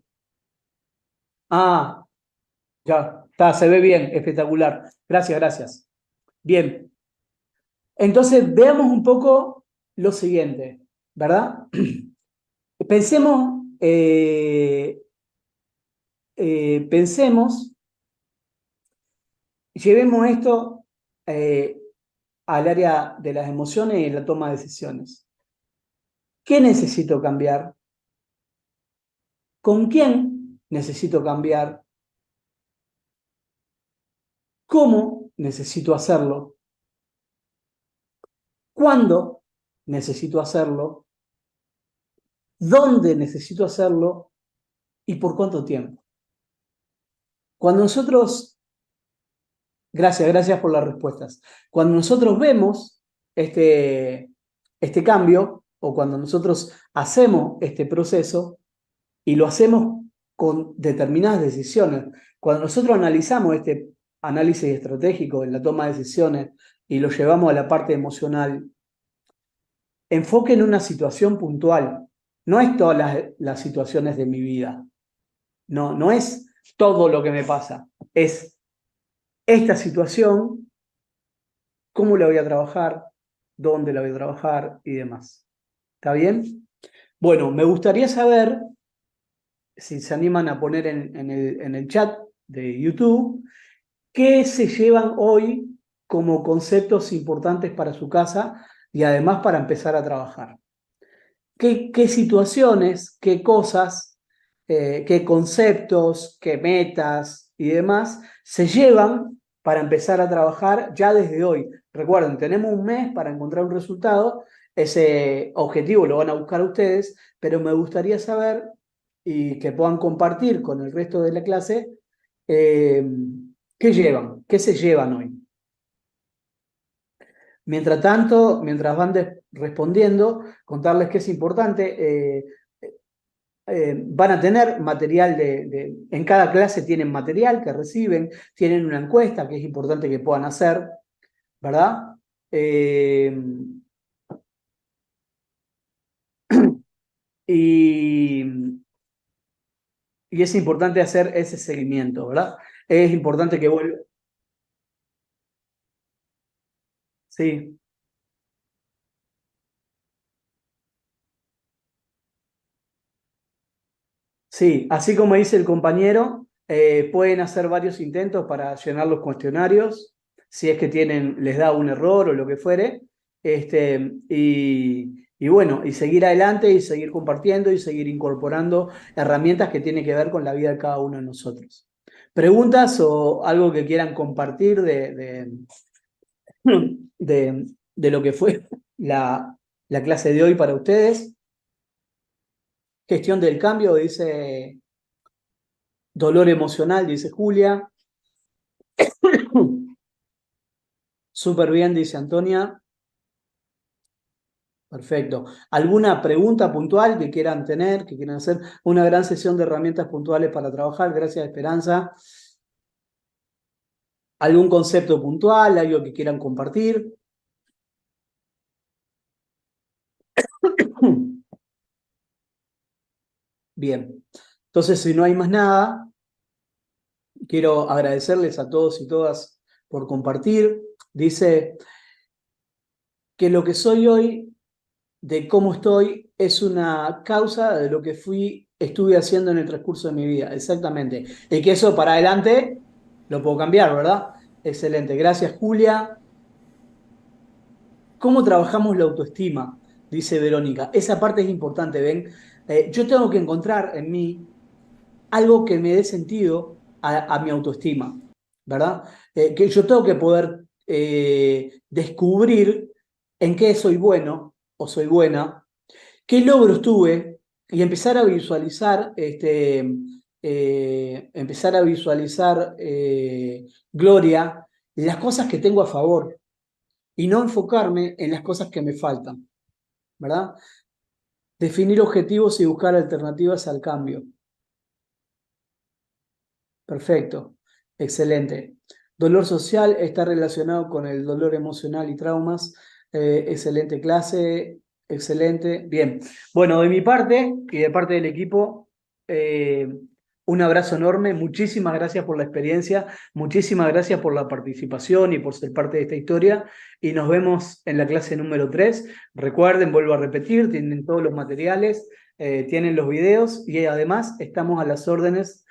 Ah, ya, está, se ve bien, espectacular. Gracias. Bien, entonces veamos un poco lo siguiente, ¿verdad? Pensemos, pensemos, llevemos esto al área de las emociones y la toma de decisiones. ¿Qué necesito cambiar? ¿Con quién necesito cambiar? ¿Cómo necesito hacerlo? ¿Cuándo necesito hacerlo? ¿Dónde necesito hacerlo? ¿Y por cuánto tiempo? Cuando nosotros, gracias por las respuestas. Cuando nosotros vemos este cambio, o cuando nosotros hacemos este proceso y lo hacemos con determinadas decisiones, cuando nosotros analizamos este análisis estratégico en la toma de decisiones y lo llevamos a la parte emocional, enfoque en una situación puntual. No es todas las situaciones de mi vida. No es todo lo que me pasa. Es esta situación, cómo la voy a trabajar, dónde la voy a trabajar y demás. ¿Está bien? Bueno, me gustaría saber si se animan a poner en el chat de YouTube qué se llevan hoy como conceptos importantes para su casa y además para empezar a trabajar. ¿Qué situaciones, qué cosas, qué conceptos, qué metas y demás se llevan para empezar a trabajar ya desde hoy? Recuerden, tenemos un mes para encontrar un resultado. Ese objetivo lo van a buscar ustedes, pero me gustaría saber y que puedan compartir con el resto de la clase eh, qué llevan, qué se llevan hoy. Mientras tanto, mientras van respondiendo, contarles que es importante. Van a tener material en cada clase tienen material que reciben, tienen una encuesta que es importante que puedan hacer, ¿verdad? Y, y es importante hacer ese seguimiento, ¿verdad? Es importante que vuelva. Sí, sí, así como dice el compañero, pueden hacer varios intentos para llenar los cuestionarios, si es que les da un error o lo que fuere, y bueno, y seguir adelante y seguir compartiendo y seguir incorporando herramientas que tienen que ver con la vida de cada uno de nosotros. ¿Preguntas o algo que quieran compartir de lo que fue la clase de hoy para ustedes? Gestión del cambio, dice dolor emocional, dice Julia. Súper bien, dice Antonia. Perfecto. ¿Alguna pregunta puntual que quieran tener, que quieran hacer? Una gran sesión de herramientas puntuales para trabajar. Gracias, Esperanza. ¿Algún concepto puntual? ¿Algo que quieran compartir? Bien. Entonces, si no hay más nada, quiero agradecerles a todos y todas por compartir. Dice que lo que soy hoy de cómo estoy es una causa de lo que estuve haciendo en el transcurso de mi vida, exactamente. Y que eso para adelante lo puedo cambiar, ¿verdad? Excelente. Gracias, Julia. ¿Cómo trabajamos la autoestima? Dice Verónica. Esa parte es importante, ¿ven? Yo tengo que encontrar en mí algo que me dé sentido a mi autoestima, ¿verdad? Que yo tengo que poder descubrir en qué soy bueno o soy buena, qué logros tuve y empezar a visualizar, Gloria, las cosas que tengo a favor y no enfocarme en las cosas que me faltan, ¿verdad? Definir objetivos y buscar alternativas al cambio. Perfecto, excelente. Dolor social está relacionado con el dolor emocional y traumas. Excelente clase, excelente. Bien, bueno, de mi parte y de parte del equipo, eh, un abrazo enorme. Muchísimas gracias por la experiencia, muchísimas gracias por la participación y por ser parte de esta historia. Y nos vemos en la clase número 3. Recuerden, vuelvo a repetir, tienen todos los materiales, tienen los videos y además estamos a las órdenes.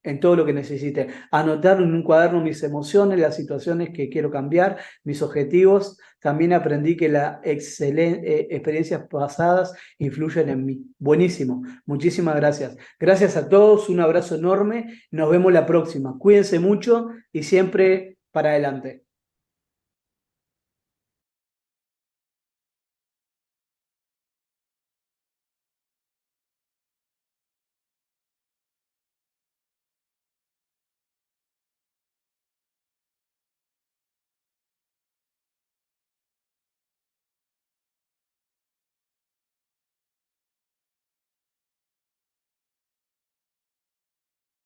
En todo lo que necesite. Anotar en un cuaderno mis emociones, las situaciones que quiero cambiar, mis objetivos. También aprendí que las experiencias pasadas influyen en mí. Buenísimo. Muchísimas gracias. Gracias a todos. Un abrazo enorme. Nos vemos la próxima. Cuídense mucho y siempre para adelante.